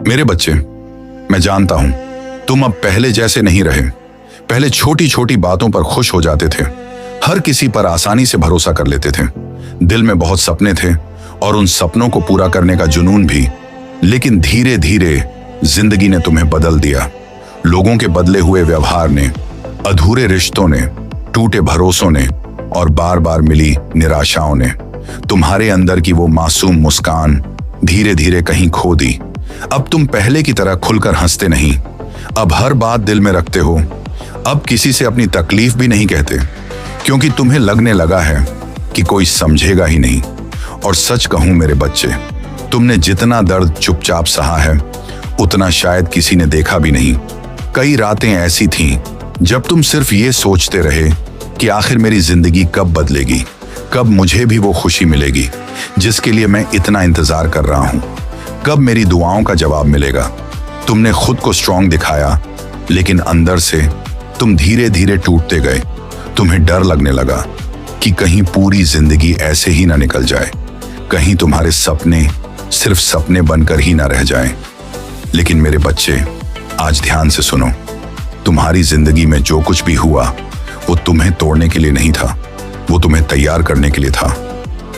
मेरे बच्चे, मैं जानता हूं तुम अब पहले जैसे नहीं रहे। पहले छोटी छोटी बातों पर खुश हो जाते थे, हर किसी पर आसानी से भरोसा कर लेते थे। दिल में बहुत सपने थे और उन सपनों को पूरा करने का जुनून भी। लेकिन धीरे धीरे जिंदगी ने तुम्हें बदल दिया। लोगों के बदले हुए व्यवहार ने, अधूरे रिश्तों ने, टूटे भरोसों ने और बार बार मिली निराशाओं ने तुम्हारे अंदर की वो मासूम मुस्कान धीरे धीरे कहीं खो दी। अब तुम पहले की तरह खुलकर हंसते नहीं, अब हर बात दिल में रखते हो। अब किसी से अपनी तकलीफ भी नहीं कहते, क्योंकि तुम्हें लगने लगा है कि कोई समझेगा ही नहीं। और सच कहूं मेरे बच्चे, तुमने जितना दर्द चुपचाप सहा है उतना शायद किसी ने देखा भी नहीं। कई रातें ऐसी थीं जब तुम सिर्फ ये सोचते रहे कि आखिर मेरी जिंदगी कब बदलेगी, कब मुझे भी वो खुशी मिलेगी जिसके लिए मैं इतना इंतजार कर रहा हूं, कब मेरी दुआओं का जवाब मिलेगा। तुमने खुद को स्ट्रांग दिखाया, लेकिन अंदर से तुम धीरे धीरे टूटते गए। तुम्हें डर लगने लगा कि कहीं पूरी जिंदगी ऐसे ही ना निकल जाए, कहीं तुम्हारे सपने सिर्फ सपने बनकर ही ना रह जाएं। लेकिन मेरे बच्चे, आज ध्यान से सुनो, तुम्हारी जिंदगी में जो कुछ भी हुआ वो तुम्हें तोड़ने के लिए नहीं था, वो तुम्हें तैयार करने के लिए था।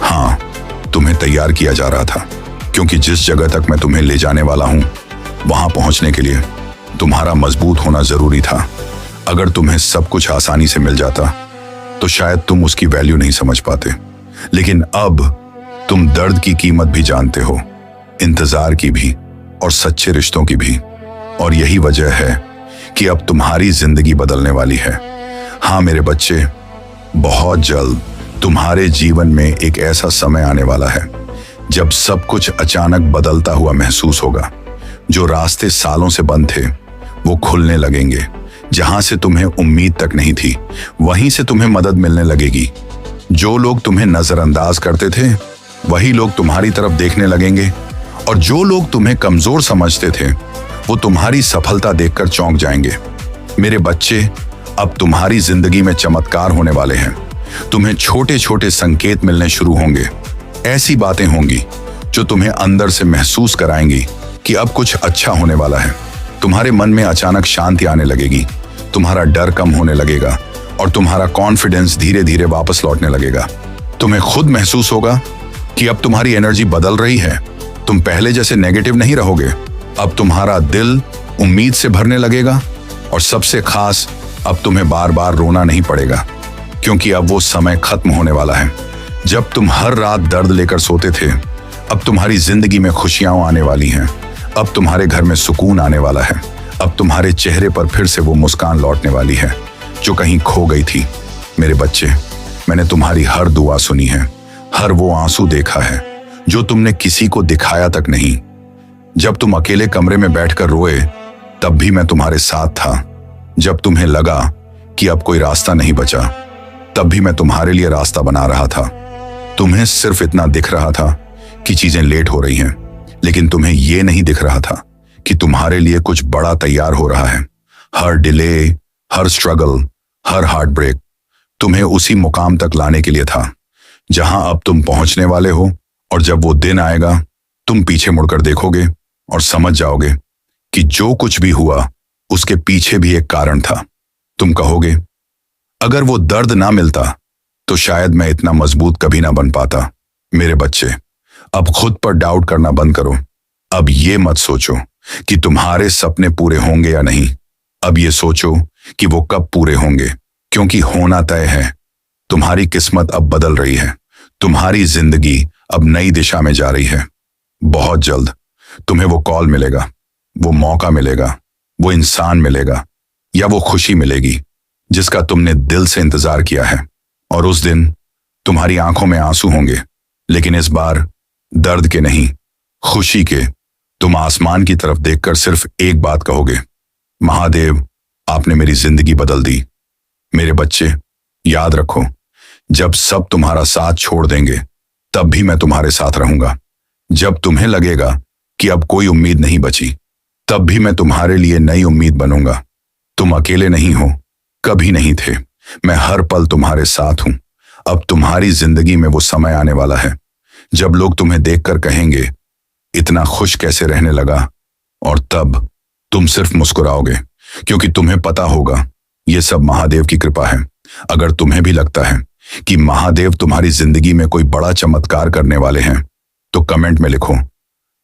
हाँ, तुम्हें तैयार किया जा रहा था, क्योंकि जिस जगह तक मैं तुम्हें ले जाने वाला हूं वहां पहुंचने के लिए तुम्हारा मजबूत होना जरूरी था। अगर तुम्हें सब कुछ आसानी से मिल जाता तो शायद तुम उसकी वैल्यू नहीं समझ पाते। लेकिन अब तुम दर्द की कीमत भी जानते हो, इंतजार की भी और सच्चे रिश्तों की भी। और यही वजह है कि अब तुम्हारी जिंदगी बदलने वाली है। हाँ मेरे बच्चे, बहुत जल्द तुम्हारे जीवन में एक ऐसा समय आने वाला है जब सब कुछ अचानक बदलता हुआ महसूस होगा। जो रास्ते सालों से बंद थे वो खुलने लगेंगे। जहां से तुम्हें उम्मीद तक नहीं थी वहीं से तुम्हें मदद मिलने लगेगी। जो लोग तुम्हें नजरअंदाज करते थे वही लोग तुम्हारी तरफ देखने लगेंगे, और जो लोग तुम्हें कमजोर समझते थे वो तुम्हारी सफलता देखकर चौंक जाएंगे। मेरे बच्चे, अब तुम्हारी जिंदगी में चमत्कार होने वाले हैं। तुम्हें छोटे छोटे संकेत मिलने शुरू होंगे। ऐसी बातें होंगी जो तुम्हें अंदर से महसूस कराएंगी कि अब कुछ अच्छा होने वाला है। तुम्हारे मन में अचानक शांति आने लगेगी, तुम्हारा डर कम होने लगेगा और तुम्हारा कॉन्फिडेंस धीरे धीरे वापस लौटने लगेगा। तुम्हें खुद महसूस होगा कि अब तुम्हारी एनर्जी बदल रही है। तुम पहले जैसे नेगेटिव नहीं रहोगे, अब तुम्हारा दिल उम्मीद से भरने लगेगा। और सबसे खास, अब तुम्हें बार बार रोना नहीं पड़ेगा, क्योंकि अब वो समय खत्म होने वाला है जब तुम हर रात दर्द लेकर सोते थे। अब तुम्हारी जिंदगी में खुशियां आने वाली हैं। अब तुम्हारे घर में सुकून आने वाला है। अब तुम्हारे चेहरे पर फिर से वो मुस्कान लौटने वाली है जो कहीं खो गई थी। मेरे बच्चे, मैंने तुम्हारी हर दुआ सुनी है, हर वो आंसू देखा है जो तुमने किसी को दिखाया तक नहीं। जब तुम अकेले कमरे में बैठकर रोए तब भी मैं तुम्हारे साथ था। जब तुम्हें लगा कि अब कोई रास्ता नहीं बचा तब भी मैं तुम्हारे लिए रास्ता बना रहा था। तुम्हें सिर्फ इतना दिख रहा था कि चीजें लेट हो रही हैं, लेकिन तुम्हें यह नहीं दिख रहा था कि तुम्हारे लिए कुछ बड़ा तैयार हो रहा है। हर डिले, हर स्ट्रगल, हर हार्ट ब्रेक तुम्हें उसी मुकाम तक लाने के लिए था जहां अब तुम पहुंचने वाले हो। और जब वो दिन आएगा तुम पीछे मुड़कर देखोगे और समझ जाओगे कि जो कुछ भी हुआ उसके पीछे भी एक कारण था। तुम कहोगे, अगर वो दर्द ना मिलता तो शायद मैं इतना मजबूत कभी ना बन पाता। मेरे बच्चे, अब खुद पर डाउट करना बंद करो। अब ये मत सोचो कि तुम्हारे सपने पूरे होंगे या नहीं। अब ये सोचो कि वो कब पूरे होंगे, क्योंकि होना तय है। तुम्हारी किस्मत अब बदल रही है। तुम्हारी जिंदगी अब नई दिशा में जा रही है। बहुत जल्द तुम्हें वो कॉल मिलेगा, वो मौका मिलेगा, वो इंसान मिलेगा या वो खुशी मिलेगी जिसका तुमने दिल से इंतजार किया है। और उस दिन तुम्हारी आंखों में आंसू होंगे, लेकिन इस बार दर्द के नहीं, खुशी के। तुम आसमान की तरफ देखकर सिर्फ एक बात कहोगे, महादेव, आपने मेरी जिंदगी बदल दी। मेरे बच्चे, याद रखो, जब सब तुम्हारा साथ छोड़ देंगे तब भी मैं तुम्हारे साथ रहूंगा। जब तुम्हें लगेगा कि अब कोई उम्मीद नहीं बची तब भी मैं तुम्हारे लिए नई उम्मीद बनूंगा। तुम अकेले नहीं हो, कभी नहीं थे। मैं हर पल तुम्हारे साथ हूं। अब तुम्हारी जिंदगी में वो समय आने वाला है जब लोग तुम्हें देखकर कहेंगे, इतना खुश कैसे रहने लगा। और तब तुम सिर्फ मुस्कुराओगे, क्योंकि तुम्हें पता होगा ये सब महादेव की कृपा है। अगर तुम्हें भी लगता है कि महादेव तुम्हारी जिंदगी में कोई बड़ा चमत्कार करने वाले हैं, तो कमेंट में लिखो,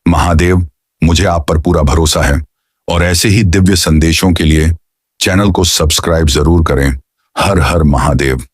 महादेव, मुझे आप पर पूरा भरोसा है। और ऐसे ही दिव्य संदेशों के लिए चैनल को सब्सक्राइब जरूर करें। हर हर महादेव।